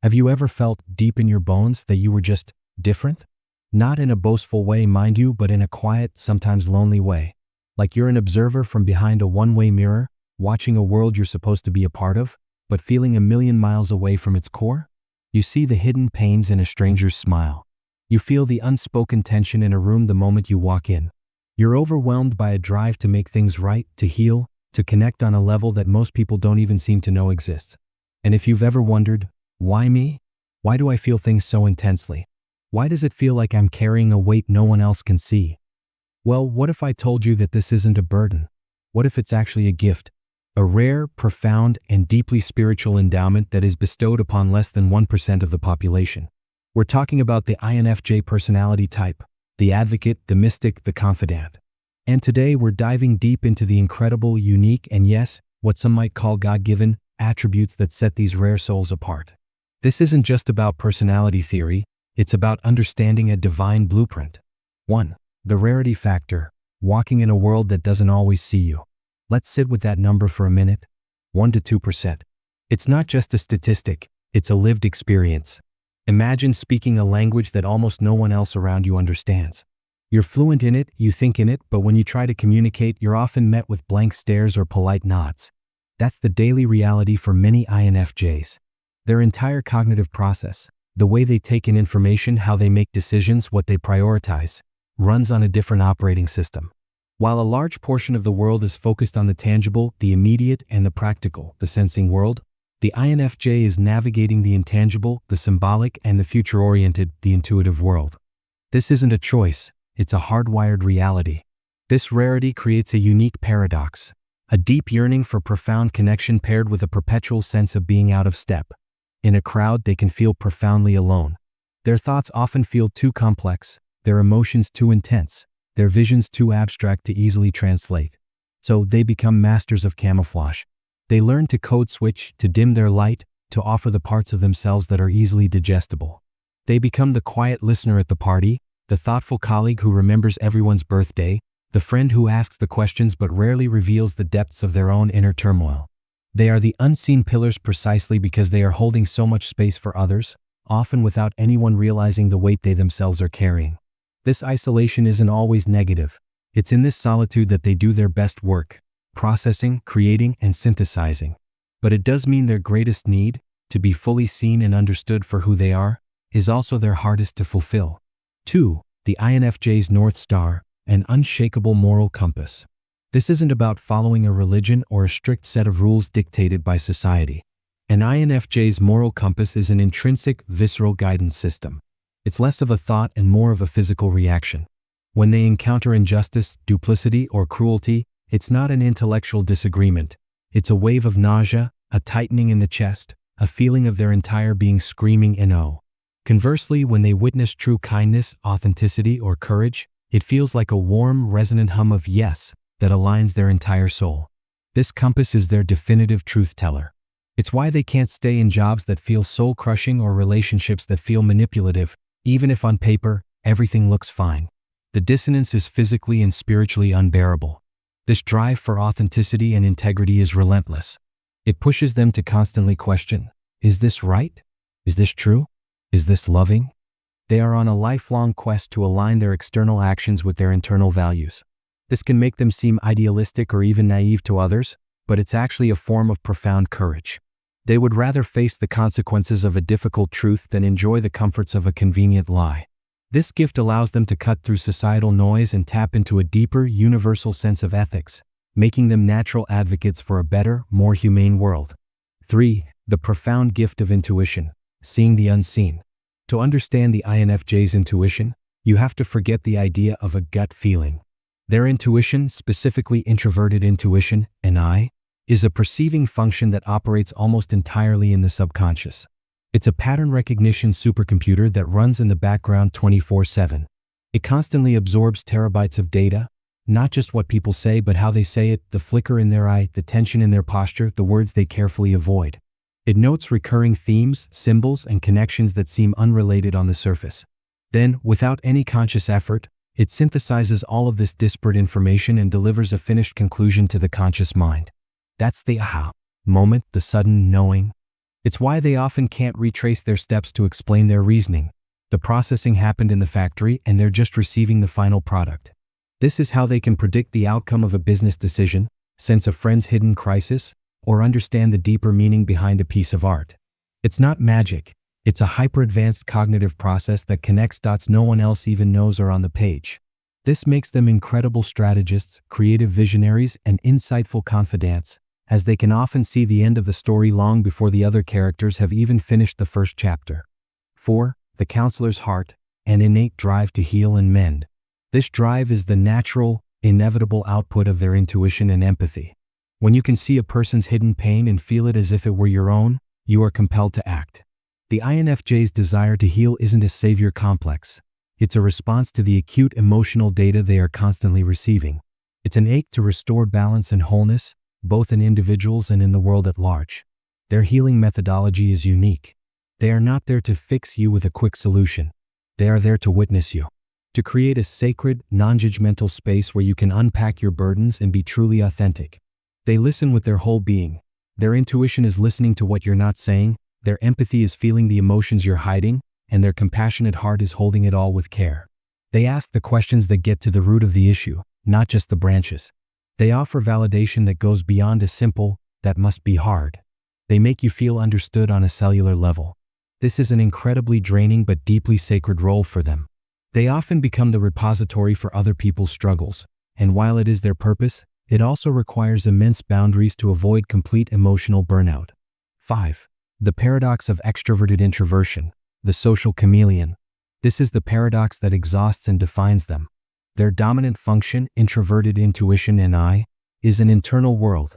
Have you ever felt deep in your bones that you were just different? Not in a boastful way, mind you, but in a quiet, sometimes lonely way. Like you're an observer from behind a one-way mirror, watching a world you're supposed to be a part of, but feeling a million miles away from its core? You see the hidden pains in a stranger's smile. You feel the unspoken tension in a room the moment you walk in. You're overwhelmed by a drive to make things right, to heal, to connect on a level that most people don't even seem to know exists. And if you've ever wondered, why me? Why do I feel things so intensely? Why does it feel like I'm carrying a weight no one else can see? Well, what if I told you that this isn't a burden? What if it's actually a gift? A rare, profound, and deeply spiritual endowment that is bestowed upon less than 1% of the population. We're talking about the INFJ personality type, the advocate, the mystic, the confidant. And today we're diving deep into the incredible, unique, and yes, what some might call God-given attributes that set these rare souls apart. This isn't just about personality theory, it's about understanding a divine blueprint. 1. The rarity factor, walking in a world that doesn't always see you. Let's sit with that number for a minute. 1 to 2%. It's not just a statistic, it's a lived experience. Imagine speaking a language that almost no one else around you understands. You're fluent in it, you think in it, but when you try to communicate, you're often met with blank stares or polite nods. That's the daily reality for many INFJs. Their entire cognitive process, the way they take in information, how they make decisions, what they prioritize, runs on a different operating system. While a large portion of the world is focused on the tangible, the immediate, and the practical, the sensing world, the INFJ is navigating the intangible, the symbolic, and the future-oriented, the intuitive world. This isn't a choice, it's a hardwired reality. This rarity creates a unique paradox, a deep yearning for profound connection paired with a perpetual sense of being out of step. In a crowd, they can feel profoundly alone. Their thoughts often feel too complex, their emotions too intense, their visions too abstract to easily translate. So they become masters of camouflage. They learn to code switch, to dim their light, to offer the parts of themselves that are easily digestible. They become the quiet listener at the party, the thoughtful colleague who remembers everyone's birthday, the friend who asks the questions but rarely reveals the depths of their own inner turmoil. They are the unseen pillars precisely because they are holding so much space for others, often without anyone realizing the weight they themselves are carrying. This isolation isn't always negative. It's in this solitude that they do their best work, processing, creating, and synthesizing. But it does mean their greatest need, to be fully seen and understood for who they are, is also their hardest to fulfill. 2. The INFJ's North Star, an unshakable moral compass. This isn't about following a religion or a strict set of rules dictated by society. An INFJ's moral compass is an intrinsic, visceral guidance system. It's less of a thought and more of a physical reaction. When they encounter injustice, duplicity, or cruelty, it's not an intellectual disagreement. It's a wave of nausea, a tightening in the chest, a feeling of their entire being screaming "no." Conversely, when they witness true kindness, authenticity, or courage, it feels like a warm, resonant hum of yes that aligns their entire soul. This compass is their definitive truth teller. It's why they can't stay in jobs that feel soul-crushing or relationships that feel manipulative, even if on paper, everything looks fine. The dissonance is physically and spiritually unbearable. This drive for authenticity and integrity is relentless. It pushes them to constantly question, is this right? Is this true? Is this loving? They are on a lifelong quest to align their external actions with their internal values. This can make them seem idealistic or even naive to others, but it's actually a form of profound courage. They would rather face the consequences of a difficult truth than enjoy the comforts of a convenient lie. This gift allows them to cut through societal noise and tap into a deeper, universal sense of ethics, making them natural advocates for a better, more humane world. 3. The profound gift of intuition, seeing the unseen. To understand the INFJ's intuition, you have to forget the idea of a gut feeling. Their intuition, specifically introverted intuition, NI, is a perceiving function that operates almost entirely in the subconscious. It's a pattern recognition supercomputer that runs in the background 24/7. It constantly absorbs terabytes of data, not just what people say but how they say it, the flicker in their eye, the tension in their posture, the words they carefully avoid. It notes recurring themes, symbols, and connections that seem unrelated on the surface. Then, without any conscious effort, it synthesizes all of this disparate information and delivers a finished conclusion to the conscious mind. That's the aha moment, the sudden knowing. It's why they often can't retrace their steps to explain their reasoning. The processing happened in the factory and they're just receiving the final product. This is how they can predict the outcome of a business decision, sense a friend's hidden crisis, or understand the deeper meaning behind a piece of art. It's not magic. It's a hyper-advanced cognitive process that connects dots no one else even knows are on the page. This makes them incredible strategists, creative visionaries, and insightful confidants, as they can often see the end of the story long before the other characters have even finished the first chapter. 4. The counselor's heart, an innate drive to heal and mend. This drive is the natural, inevitable output of their intuition and empathy. When you can see a person's hidden pain and feel it as if it were your own, you are compelled to act. The INFJ's desire to heal isn't a savior complex. It's a response to the acute emotional data they are constantly receiving. It's an ache to restore balance and wholeness, both in individuals and in the world at large. Their healing methodology is unique. They are not there to fix you with a quick solution. They are there to witness you, to create a sacred, non-judgmental space where you can unpack your burdens and be truly authentic. They listen with their whole being. Their intuition is listening to what you're not saying, their empathy is feeling the emotions you're hiding, and their compassionate heart is holding it all with care. They ask the questions that get to the root of the issue, not just the branches. They offer validation that goes beyond a simple, "that must be hard." They make you feel understood on a cellular level. This is an incredibly draining but deeply sacred role for them. They often become the repository for other people's struggles, and while it is their purpose, it also requires immense boundaries to avoid complete emotional burnout. 5. The paradox of extroverted introversion, the social chameleon. This is the paradox that exhausts and defines them. Their dominant function, introverted intuition and I, is an internal world.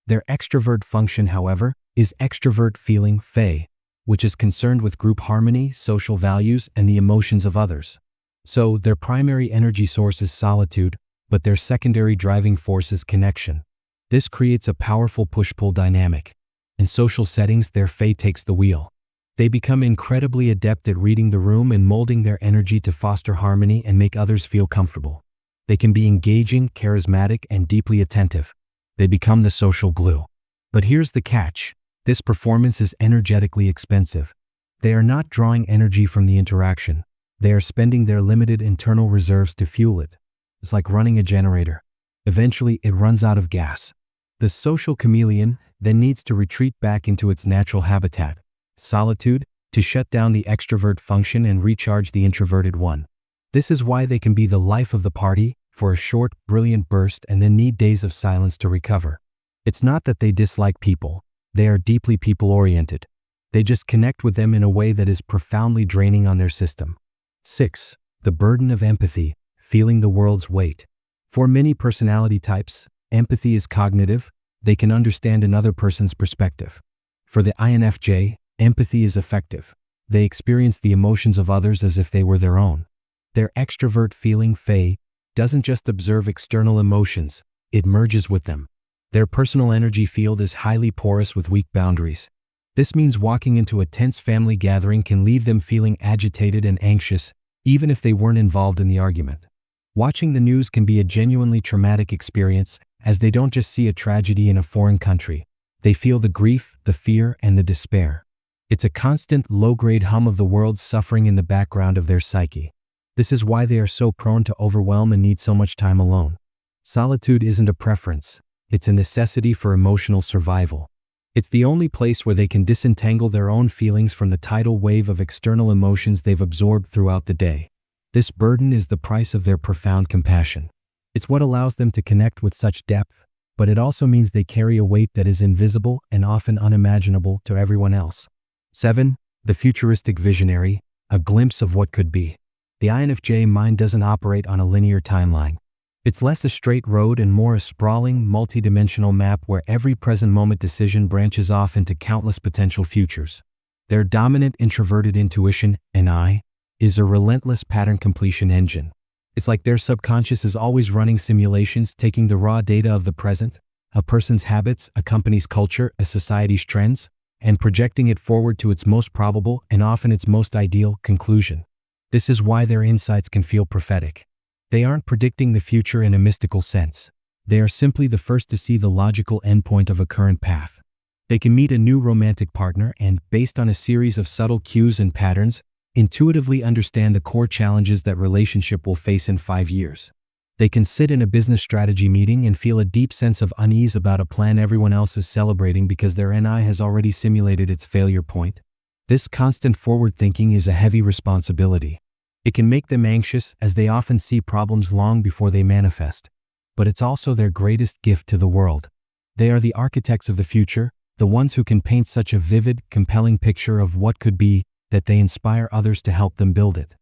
Their extrovert function, however, is extrovert feeling, fey, which is concerned with group harmony, social values, and the emotions of others. So, their primary energy source is solitude, but their secondary driving force is connection. This creates a powerful push-pull dynamic. In social settings, their fey takes the wheel. They become incredibly adept at reading the room and molding their energy to foster harmony and make others feel comfortable. They can be engaging, charismatic, and deeply attentive. They become the social glue. But here's the catch. This performance is energetically expensive. They are not drawing energy from the interaction. They are spending their limited internal reserves to fuel it. It's like running a generator. Eventually, it runs out of gas. The social chameleon then needs to retreat back into its natural habitat, solitude, to shut down the extrovert function and recharge the introverted one. This is why they can be the life of the party for a short, brilliant burst and then need days of silence to recover. It's not that they dislike people. They are deeply people-oriented. They just connect with them in a way that is profoundly draining on their system. 6. The burden of empathy, feeling the world's weight. For many personality types, empathy is cognitive. They can understand another person's perspective. For the INFJ, empathy is affective. They experience the emotions of others as if they were their own. Their extrovert feeling, fey, doesn't just observe external emotions, it merges with them. Their personal energy field is highly porous with weak boundaries. This means walking into a tense family gathering can leave them feeling agitated and anxious, even if they weren't involved in the argument. Watching the news can be a genuinely traumatic experience, as they don't just see a tragedy in a foreign country. They feel the grief, the fear, and the despair. It's a constant, low-grade hum of the world's suffering in the background of their psyche. This is why they are so prone to overwhelm and need so much time alone. Solitude isn't a preference. It's a necessity for emotional survival. It's the only place where they can disentangle their own feelings from the tidal wave of external emotions they've absorbed throughout the day. This burden is the price of their profound compassion. It's what allows them to connect with such depth, but it also means they carry a weight that is invisible and often unimaginable to everyone else. 7. The futuristic visionary, a glimpse of what could be. The INFJ mind doesn't operate on a linear timeline. It's less a straight road and more a sprawling, multidimensional map where every present moment decision branches off into countless potential futures. Their dominant introverted intuition, and I, is a relentless pattern completion engine. It's like their subconscious is always running simulations, taking the raw data of the present, a person's habits, a company's culture, a society's trends, and projecting it forward to its most probable and often its most ideal conclusion. This is why their insights can feel prophetic. They aren't predicting the future in a mystical sense. They are simply the first to see the logical endpoint of a current path. They can meet a new romantic partner and, based on a series of subtle cues and patterns, intuitively understand the core challenges that relationship will face in 5 years. They can sit in a business strategy meeting and feel a deep sense of unease about a plan everyone else is celebrating because their NI has already simulated its failure point. This constant forward thinking is a heavy responsibility. It can make them anxious as they often see problems long before they manifest. But it's also their greatest gift to the world. They are the architects of the future, the ones who can paint such a vivid, compelling picture of what could be, that they inspire others to help them build it.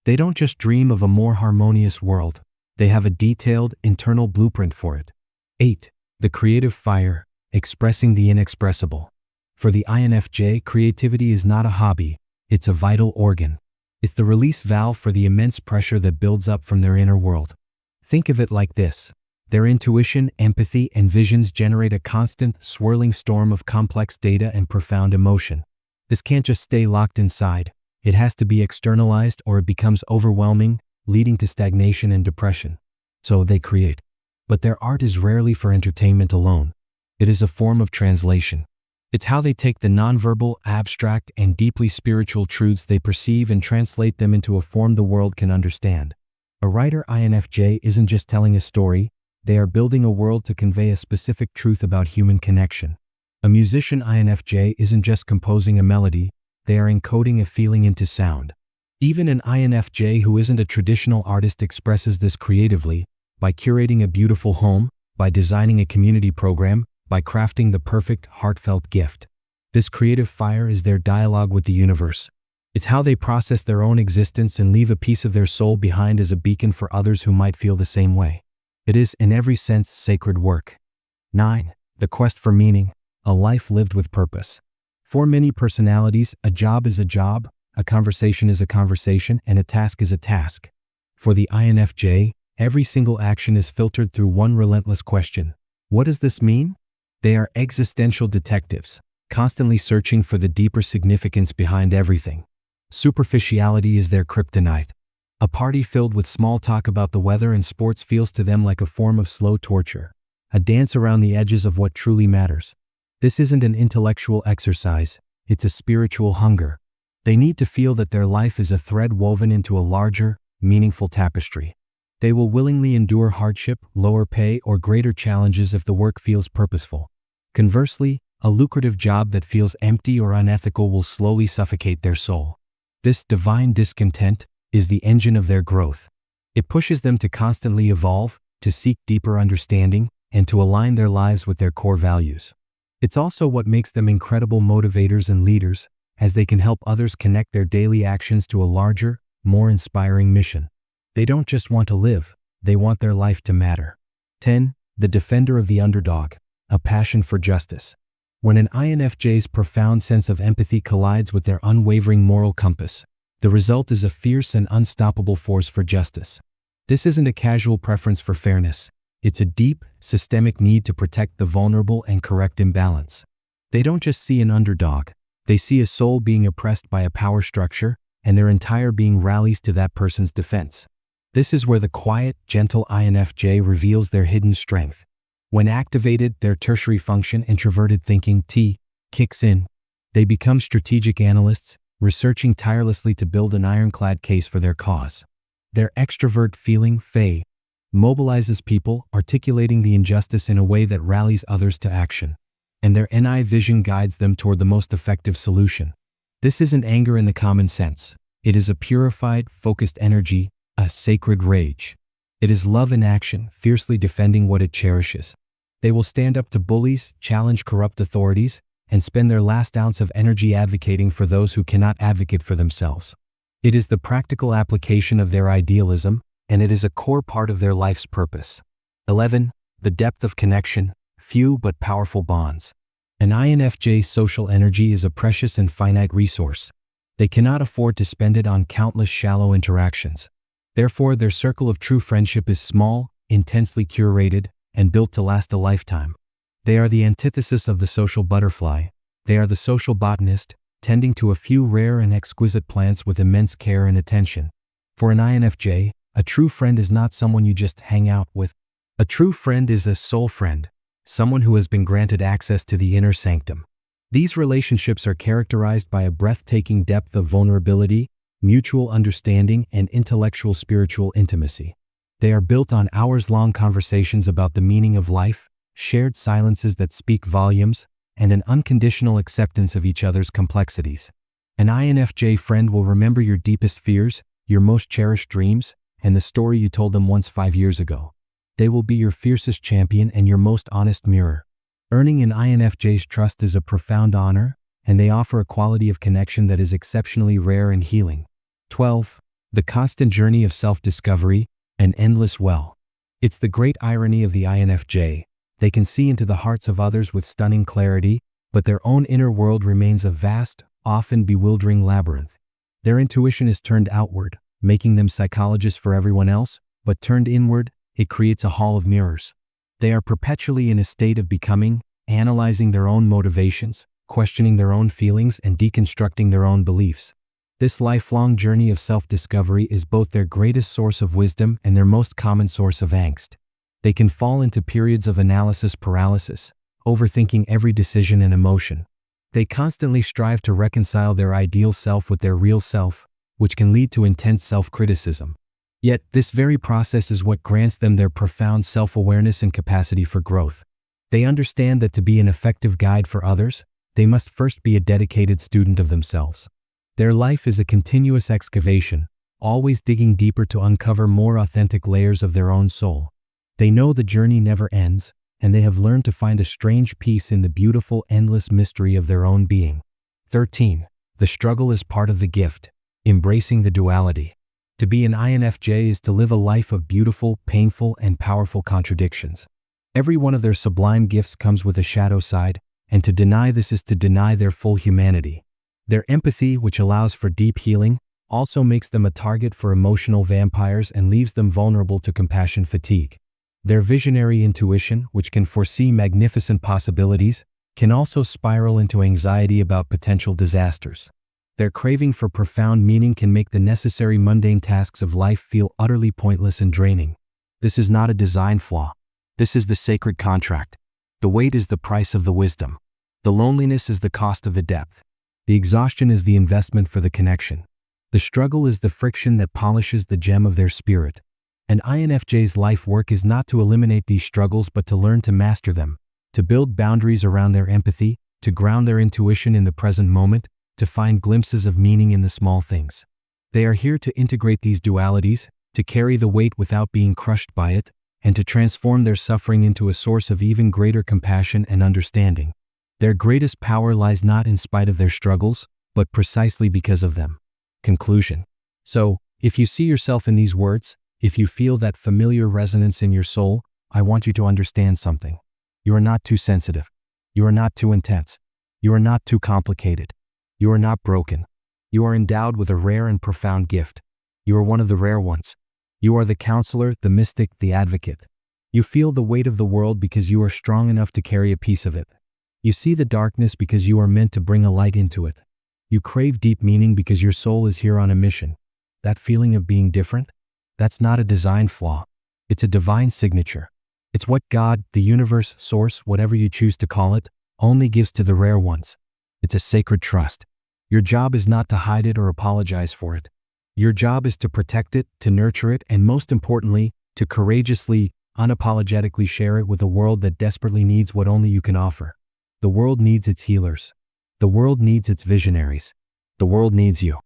They don't just dream of a more harmonious world. They have a detailed, internal blueprint for it. 8. The creative fire, expressing the inexpressible. For the INFJ, creativity is not a hobby, it's a vital organ. It's the release valve for the immense pressure that builds up from their inner world. Think of it like this. Their intuition, empathy, and visions generate a constant, swirling storm of complex data and profound emotion. This can't just stay locked inside. It has to be externalized or it becomes overwhelming, leading to stagnation and depression. So they create. But their art is rarely for entertainment alone. It is a form of translation. It's how they take the nonverbal, abstract, and deeply spiritual truths they perceive and translate them into a form the world can understand. A writer INFJ isn't just telling a story, they are building a world to convey a specific truth about human connection. A musician INFJ isn't just composing a melody, they are encoding a feeling into sound. Even an INFJ who isn't a traditional artist expresses this creatively, by curating a beautiful home, by designing a community program, by crafting the perfect, heartfelt gift. This creative fire is their dialogue with the universe. It's how they process their own existence and leave a piece of their soul behind as a beacon for others who might feel the same way. It is, in every sense, sacred work. 9. The quest for meaning, a life lived with purpose. For many personalities, a job is a job, a conversation is a conversation, and a task is a task. For the INFJ, every single action is filtered through one relentless question. What does this mean? They are existential detectives, constantly searching for the deeper significance behind everything. Superficiality is their kryptonite. A party filled with small talk about the weather and sports feels to them like a form of slow torture, a dance around the edges of what truly matters. This isn't an intellectual exercise, it's a spiritual hunger. They need to feel that their life is a thread woven into a larger, meaningful tapestry. They will willingly endure hardship, lower pay, or greater challenges if the work feels purposeful. Conversely, a lucrative job that feels empty or unethical will slowly suffocate their soul. This divine discontent is the engine of their growth. It pushes them to constantly evolve, to seek deeper understanding, and to align their lives with their core values. It's also what makes them incredible motivators and leaders, as they can help others connect their daily actions to a larger, more inspiring mission. They don't just want to live, they want their life to matter. 10. The defender of the underdog, a passion for justice. When an INFJ's profound sense of empathy collides with their unwavering moral compass, the result is a fierce and unstoppable force for justice. This isn't a casual preference for fairness. It's a deep, systemic need to protect the vulnerable and correct imbalance. They don't just see an underdog. They see a soul being oppressed by a power structure, and their entire being rallies to that person's defense. This is where the quiet, gentle INFJ reveals their hidden strength. When activated, their tertiary function, introverted thinking, T, kicks in. They become strategic analysts, researching tirelessly to build an ironclad case for their cause. Their extrovert feeling, Fey, mobilizes people, articulating the injustice in a way that rallies others to action. And their NI vision guides them toward the most effective solution. This isn't anger in the common sense. It is a purified, focused energy, a sacred rage. It is love in action, fiercely defending what it cherishes. They will stand up to bullies, challenge corrupt authorities, and spend their last ounce of energy advocating for those who cannot advocate for themselves. It is the practical application of their idealism, and it is a core part of their life's purpose. 11. The depth of connection, few but powerful bonds. An INFJ's social energy is a precious and finite resource. They cannot afford to spend it on countless shallow interactions. Therefore, their circle of true friendship is small, intensely curated, and built to last a lifetime. They are the antithesis of the social butterfly. They are the social botanist, tending to a few rare and exquisite plants with immense care and attention. For an INFJ, a true friend is not someone you just hang out with. A true friend is a soul friend, someone who has been granted access to the inner sanctum. These relationships are characterized by a breathtaking depth of vulnerability, mutual understanding, and intellectual spiritual intimacy. They are built on hours-long conversations about the meaning of life, shared silences that speak volumes, and an unconditional acceptance of each other's complexities. An INFJ friend will remember your deepest fears, your most cherished dreams, and the story you told them once 5 years ago. They will be your fiercest champion and your most honest mirror. Earning an INFJ's trust is a profound honor, and they offer a quality of connection that is exceptionally rare and healing. 12. The constant journey of self-discovery, an endless well. It's the great irony of the INFJ. They can see into the hearts of others with stunning clarity, but their own inner world remains a vast, often bewildering labyrinth. Their intuition is turned outward, making them psychologists for everyone else, but turned inward, it creates a hall of mirrors. They are perpetually in a state of becoming, analyzing their own motivations, questioning their own feelings, and deconstructing their own beliefs. This lifelong journey of self-discovery is both their greatest source of wisdom and their most common source of angst. They can fall into periods of analysis paralysis, overthinking every decision and emotion. They constantly strive to reconcile their ideal self with their real self, which can lead to intense self-criticism. Yet, this very process is what grants them their profound self-awareness and capacity for growth. They understand that to be an effective guide for others, they must first be a dedicated student of themselves. Their life is a continuous excavation, always digging deeper to uncover more authentic layers of their own soul. They know the journey never ends, and they have learned to find a strange peace in the beautiful, endless mystery of their own being. 13. The struggle is part of the gift, embracing the duality. To be an INFJ is to live a life of beautiful, painful, and powerful contradictions. Every one of their sublime gifts comes with a shadow side, and to deny this is to deny their full humanity. Their empathy, which allows for deep healing, also makes them a target for emotional vampires and leaves them vulnerable to compassion fatigue. Their visionary intuition, which can foresee magnificent possibilities, can also spiral into anxiety about potential disasters. Their craving for profound meaning can make the necessary mundane tasks of life feel utterly pointless and draining. This is not a design flaw. This is the sacred contract. The weight is the price of the wisdom. The loneliness is the cost of the depth. The exhaustion is the investment for the connection. The struggle is the friction that polishes the gem of their spirit. An INFJ's life work is not to eliminate these struggles but to learn to master them, to build boundaries around their empathy, to ground their intuition in the present moment, to find glimpses of meaning in the small things. They are here to integrate these dualities, to carry the weight without being crushed by it, and to transform their suffering into a source of even greater compassion and understanding. Their greatest power lies not in spite of their struggles, but precisely because of them. Conclusion. So, if you see yourself in these words, if you feel that familiar resonance in your soul, I want you to understand something. You are not too sensitive. You are not too intense. You are not too complicated. You are not broken. You are endowed with a rare and profound gift. You are one of the rare ones. You are the counselor, the mystic, the advocate. You feel the weight of the world because you are strong enough to carry a piece of it. You see the darkness because you are meant to bring a light into it. You crave deep meaning because your soul is here on a mission. That feeling of being different? That's not a design flaw. It's a divine signature. It's what God, the universe, source, whatever you choose to call it, only gives to the rare ones. It's a sacred trust. Your job is not to hide it or apologize for it. Your job is to protect it, to nurture it, and most importantly, to courageously, unapologetically share it with a world that desperately needs what only you can offer. The world needs its healers. The world needs its visionaries. The world needs you.